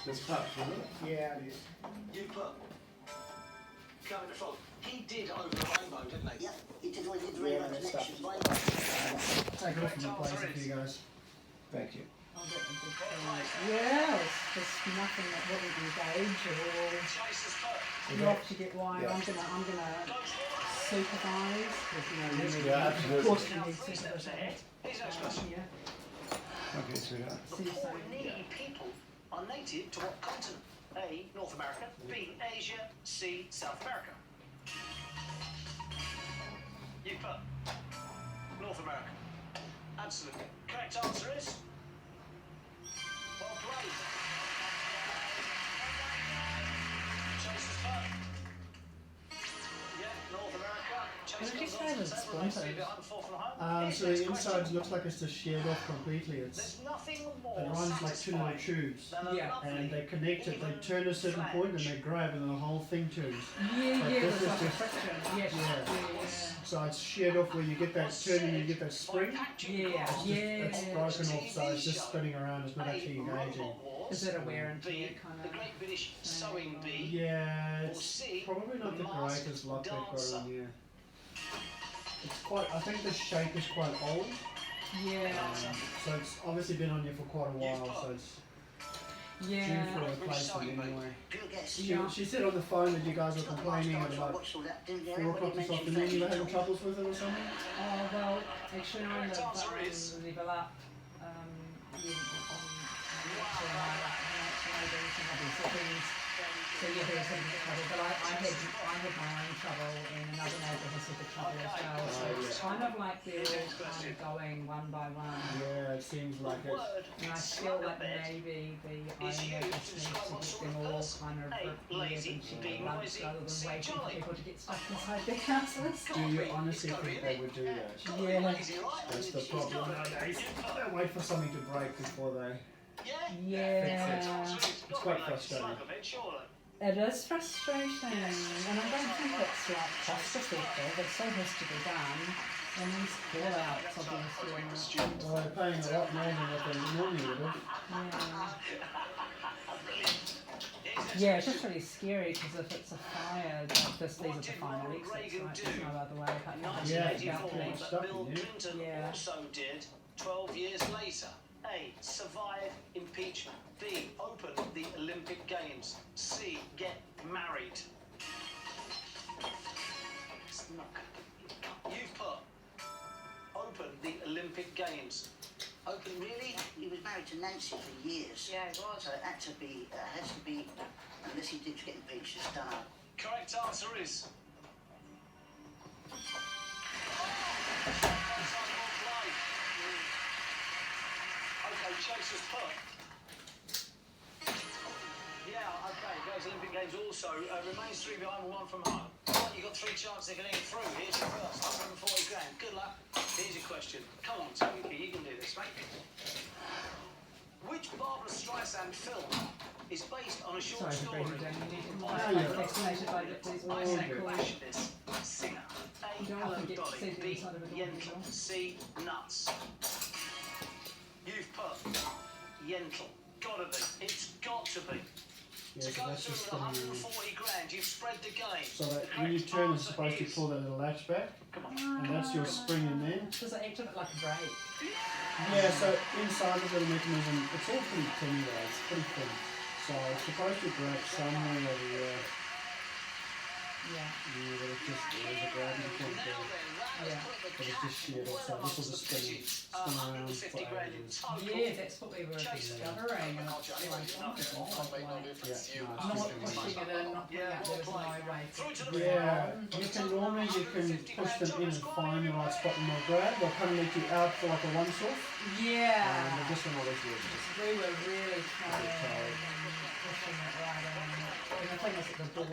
There's cups, isn't it? Yeah, it is. You put. Coming to front. He did over the rainbow, didn't he? Yeah, he did all his Yeah, rainbow that stuff. connections, rainbow. Take it off from the place for you guys. Thank you. I'll get a good thing. Yeah, it's just nothing that wouldn't engage or Chaser's put. you have to get wide. Yeah. I'm gonna supervise because you know you need, Yeah, of absolutely. course you Now need 3 steps ahead. supervision. Here's the next question. Yeah. Okay, sweetheart. The four knee people are native to what continent? A. North America. B. Asia. C. South America. You put. North America. Absolutely. Correct answer is. Well played. Chaser's put. Yeah, North America. Can I Chaser just comes on have to the a table. Remains to be sponsor? behind 4 from home. Here's So the the next inside question. looks like it's just sheared off completely. There's nothing more It runs like two little satisfying tubes. than a Yeah. lovely, And they connect it, they turn a certain even point and they grab and the whole thing turns. Yeah, But yeah, this there's is like a just- friction. Yes, yeah, So it's sheared off where you get that turn and you get that spring. yeah, It's yeah. broken off, so it's just spinning around, it's not actually engaging. Is it a wear and tear B, kind the of? Great British Sewing Bee, Yeah, or it's C, probably not the masked greatest luck they've got dancer. on here. It's quite, I think the shape is quite old, Yeah, so it's obviously been on here for quite a while, so it's due yeah. for a replacement anyway. Good guess. She said on the phone that you guys were complaining at about Watched all that, didn't you? 4 o'clock this afternoon you were having troubles with it or something? Oh well, actually I Correct live answer is- level up. So yeah, there was some trouble, but I had my own trouble in another neighbourhood with the trouble as well. So it's kind of like they're all kind of going one by one. Yeah, it seems like it. And I feel like maybe the owner just needs to get them all kind of prepared and checked once rather than waiting for people to get stuck inside their houses. Do you honestly think they would do that? Yeah. That's the problem nowadays. They don't wait for something to break before they... Yeah. It's quite frustrating. It is frustrating, and I don't think it's like cost effective. It still has to be done, and these call outs obviously. Well, they're paying a lot more than what they normally would have. Yeah, it's just really scary because if it's a fire, like this, these are the final exits, right? There's no other way. Yeah, It's about to it's stuck Bill in you. Clinton Yeah. also did 12 years later. A. Survive impeachment. B. Open the Olympic Games. C. Get married. You've put open the Olympic Games. Open really? He was married to Nancy for years. Yeah, it was. So it had to be, unless he did get impeached, it's done up. Correct answer is. Okay, Chaser's put. Yeah, okay, goes Olympic Games also. Remains 3 behind and 1 from home. Right, you've got 3 chances of getting through. Here's your first, 140 grand. Good luck. Here's your question. Come on, Toby, you can do this, mate. Which Barbara Streisand film is based on a short Sorry for story? breaking down. You need to Yeah, find yeah. explanation by the please. Isaac good. Bashevis, singer. You A. don't Hello want to get Dolly. sent B. inside of a door, Yentl. you know? C. Nuts. You've put Yentl. Gotta be. It's got to be. Yeah, To so go that's just through with spinning around. 140 grand, you've spread the game. So that when you turn, it's supposed to pull that little latch back, Come on. and that's your spring in there. Does it act a bit like a brake? Yeah, so inside the little mechanism, it's all pretty thin though, it's pretty thin. So it's supposed to grab somewhere over here. Yeah. Yeah, but it's just, there's a grabbing point there. Yeah. But it's just sheared off, so this will just spin around for ages. Yeah, that's what we were discovering. And it's like, oh my god, like, Yeah, not no, pushing it in, not putting out, there's no way. yeah, you can normally push them in and find the right spot and they'll grab. They'll kind of let you out for like a once-off. Yeah. But this one always works. We were really trying pushing it right in. And the thing is that the ball,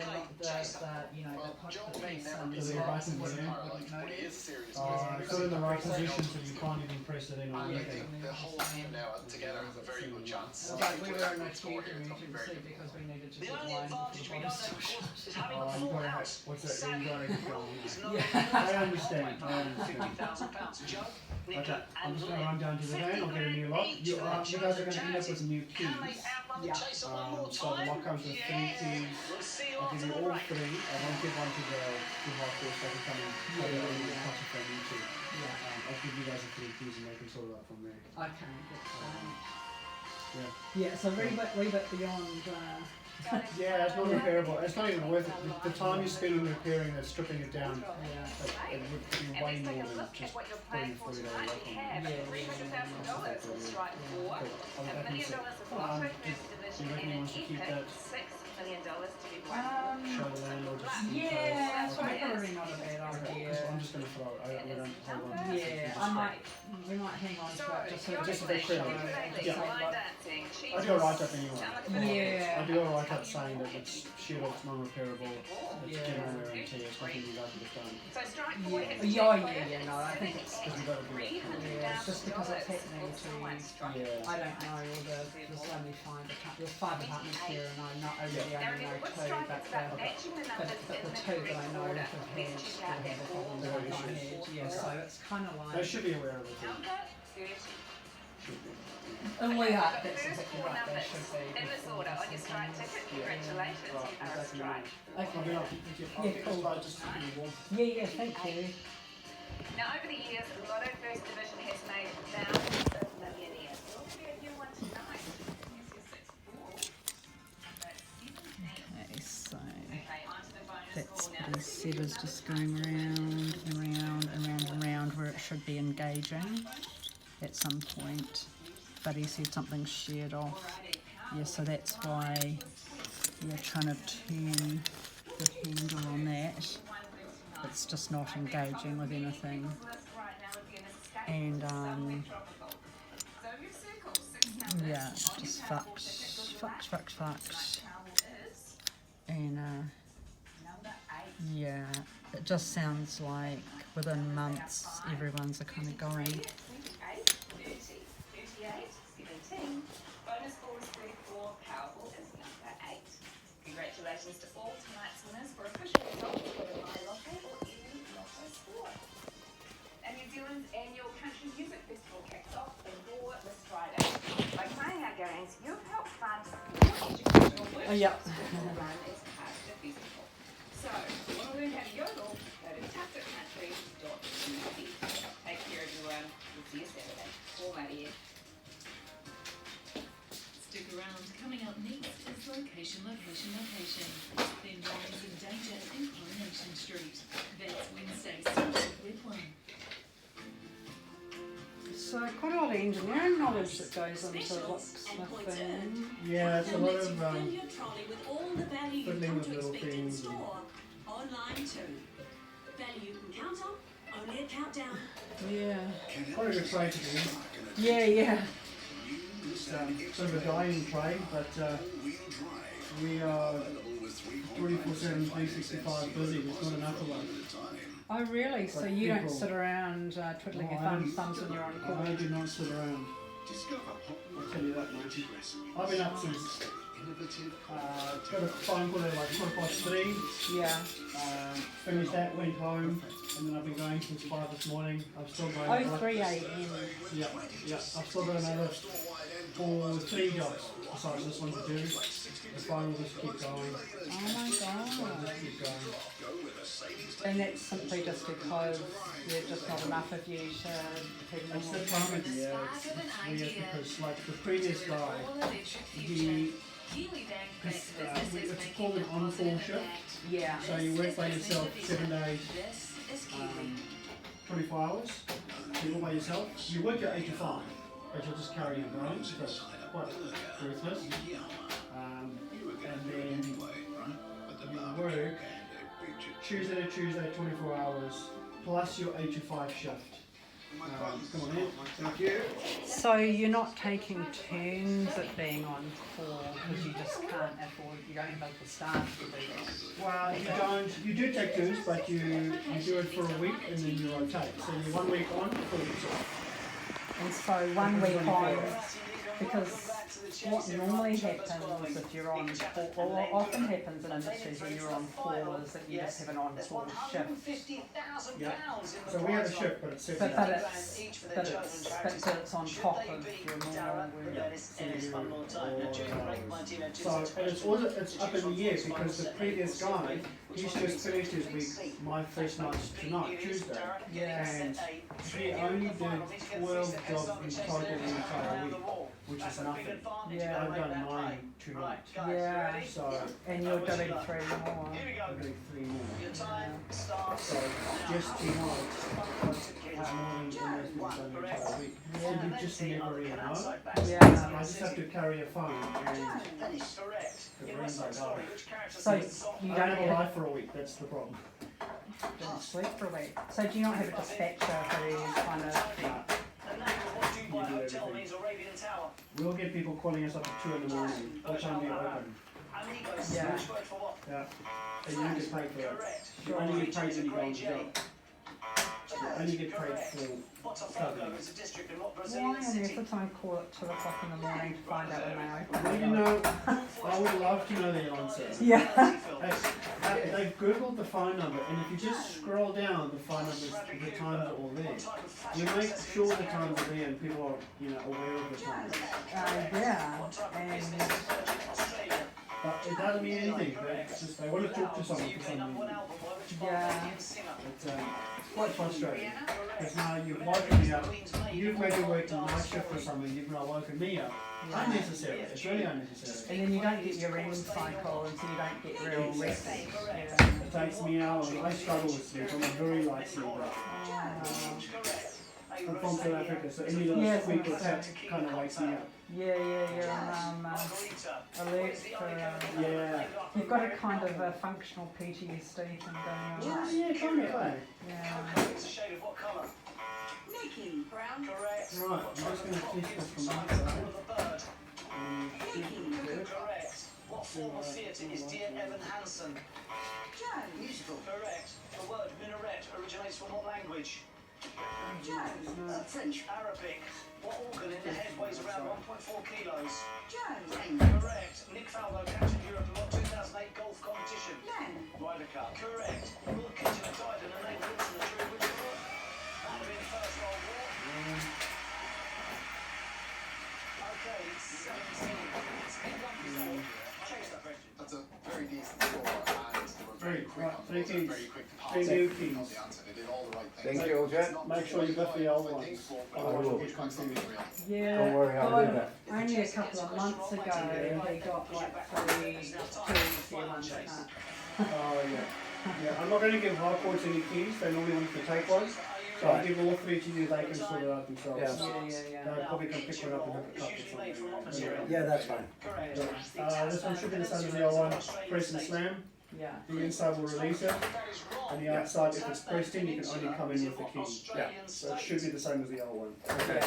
you know, the push the piece under Is the it box right in wasn't there? wouldn't notice. It's not in the right position so you can't even press it in or anything. The whole team now together has a very good But we were in a huge emergency because we needed to The get only wine advantage for we the don't bottom have, of station. course, is having Oh, a you full gotta have, house. what's that, you Saturday gotta get going. is not I understand, I understand. £50,000. Joe, Okay, Nicola, I'm and just gonna Lynn. run down to the van, I'll get a new lock. You guys are gonna end up with new keys. Can they outrun the Yeah. chaser one more So the time? lock comes with 3 keys. We'll see you I'll give after you the all break. 3. I won't give one to the hard force, they can come and play it on the touch if they need to. Yeah. I'll give you guys the 3 keys and they can sort it out from there. Okay, good. Yeah. Yeah, so wee bit beyond. Yeah, it's not repairable. It's not even worth it. The time you spend on repairing it, stripping it down, Yeah. it would be way more than just putting a $40 lock on it. You reckon he wants to keep that? Show the landlord just in case. Yeah, it's probably not a bad idea. I'm just going to throw it. We don't hold on to it. Yeah, we might hang on to it just so Just a we bit can show credit. it. Yeah. I do a write-up anyway. Yeah. I do a write-up saying that it's shit or it's non-repairable, it's general wear and tear, it's nothing you guys would have done. Yeah, no, I think it's Because we've got to do that. yeah, it's just because it's happening to Yeah. I don't know all there's only 5 apartments here and I really only know 2 but the 2 that I know have had the problems that I've had. Yeah, so it's kind of They like should be aware of it. Should be. and we are, that's exactly right, they should be. In this order, on your strike ticket, congratulations, you are a strike. I'll be Okay. up. I'll get this light just to be warm. Yeah, thank you. Now, over the years, Lotto First Division has made thousands of millionaires. There will be a new one tonight. Okay, so Okay, on to the bonus that's score now. what he said is just going round and round and round and round where it should be engaging at some point. But he said something's sheared off. Yeah, so that's why you're trying to turn the handle on that. It's just not engaging with anything. And yeah, just fucked. And yeah, it just sounds like within months everyone's are kind of going. 28, 30, 38, 17. Bonus score is 34. Powerful is number 8. Congratulations to all tonight's winners for official results for the My Lotto or any Lotto score. And New Zealand's annual country music festival kicks off in Gore this Friday. By playing our games, you've helped fund more educational workshops. Yeah. The run is part of the festival. So, if you want to learn how to yodel, go to tuckitcountry.tv. Take care, everyone. We'll see you Saturday. Or maybe. Stick around. Coming up next is location. Then Rise in Danger in Coronation Street. That's Wednesday, starting with 1. So quite a lot of engineering knowledge that goes into locksmithing. Yeah, it's a lot of Fill your trolley with all the value you've fiddling come with to little expect in things. store. Online too. Value you can count on, only a countdown. Yeah. Quite a good trade to do. Yeah. It's sort of a dying trade, but we are 24/7, 365 busy. There's not enough of us. Oh really? So Like you don't people- sit around twiddling your No, I don't. thumbs when you're on call? I do not sit around. I'll tell you that much. I've been up since got a phone call at like 3:15. Yeah. Finished that, went home, and then I've been going since 5 this morning. I'm still going. Oh, 3 a.m. Yeah. I've still got another 3 jobs besides this one to do. The phone will just keep going. Oh my god. Just keep going. And that's simply just because there's just not enough of you to keep It's the them time of year. It's weird because like the previous guy, it's called an on-call shift. Yeah. So you work by yourself 7 days, 24 hours. You're all by yourself. You work your 8 to 5, but you'll just carry on going. So it's quite ruthless. And then you work Tuesday to Tuesday, 24 hours, plus your 8 to 5 shift. Come on in. Thank you. So you're not taking turns at being on call because you just can't afford, you don't have the staff to do that. Well, you don't. You do take turns, but you do it for a week and then you rotate. So you're 1 week on, 4 weeks off. And so 1 week on, because what normally happens if you're on call, or what often happens in industries when you're on call is that you just have an on-call shift. Yeah. So we have a shift, but it's 7 But hours. it's on top of your normal work. So it's up in the year because the previous guy, he's just finished his week. My first night's tonight, Tuesday, and he only did 12 jobs in total the entire week, which is nothing. Yeah. I've done 9 tonight. Yeah. So And you're doing 3 more. I'm doing 3 more. Yeah. So just tonight is more than most people done the entire week. So you just never really know. Yeah. I just have to carry a phone and it rings like that. So you I don't have a have life for a week, that's the problem. didn't sleep for a week. So do you not have a dispatcher who kind of We'll get people calling us up at 2 in the morning. What time do you open? Yeah. Yeah. And you don't get paid for it. You only get paid when you go on the job. You only get paid for studying. Why on earth would someone call at 2 o'clock in the morning to find out when they open? Well, you know, I would love to know the answer. Yeah. They've googled the phone number, and if you just scroll down, the phone numbers, the times are all there. You make sure the times are there, and people are, aware of the times. Yeah. And But it doesn't mean anything. They want to talk to someone for some reason. yeah. It's quite frustrating. Because now you've woken me up. You've made me work a night shift or something. You've now woken me up. Unnecessary. It's really unnecessary. And then you don't get your REM cycle, and so you don't get real rest. Yeah. It takes me hours. I struggle with sleep. I'm a very light sleeper. I'm from South Africa, so any little squeak or tap kind of wakes me up. Yeah, you're alert for. Yeah. You've got a kind of a functional PTSD thing going on. Yeah, kind of. Yeah. It's a shade of what colour? Nikki, brown. Correct. Right, I'm just going to test this from my side. Correct. What form of theatre is Dear Evan Hansen? Jones. Musical. Correct. The word minaret originates from what language? Jones. French. Arabic. What organ in the head weighs around 1.4 kilos? Jones. Correct. Nick Faldo captured Europe in what 2008 golf competition? Len. Ryder Cup. Correct. Lord Kitchener died in the name of Wilson the True which war? That would be the First World War. Okay, it's 17. It's been done before. Change that question. That's a very decent score, and they were very quick on Three those and keys. very quick to pass Three new keys. on the answer. They did all the right things. Thank you, Jen. It's not Make sure you lift the old I think, ones. but Otherwise will. it gets confusing. Yeah. Don't worry, I'll do that. Only a couple of months ago, they got like 3 tier ones like that. Oh, yeah. Yeah, I'm not going to give hardcourts any keys. They normally want to take one. So I'll give all 3 to you. They can sort it out themselves. Yeah. They'll probably can pick one up and have a cup or something. Yeah, that's fine. This one should be the same as the old one. Press and slam. Yeah. The inside will release it. And the outside, if it's pressed in, you can only come in with the key. Yeah. So it should be the same as the old one. Okay.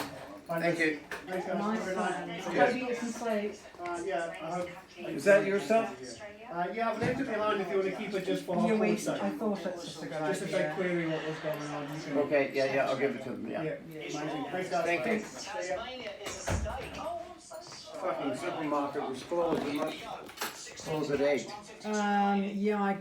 Thank you. Thanks, guys. Nice Have a good one. night. I hope you get some sleep. Yeah, I hope. Is that your stuff? Yeah, I've left it behind if you want to keep it just for half Yeah, court's sake. I thought it's just a good Just if they idea. query what was going on. You can, Okay, yeah, I'll give it to them, yeah. yeah. Amazing. Thanks, guys. Thank you. See ya. Tasmania is a state. Oh, I'm so sorry. Fucking supermarket was closed, it must close at 8. Yeah, I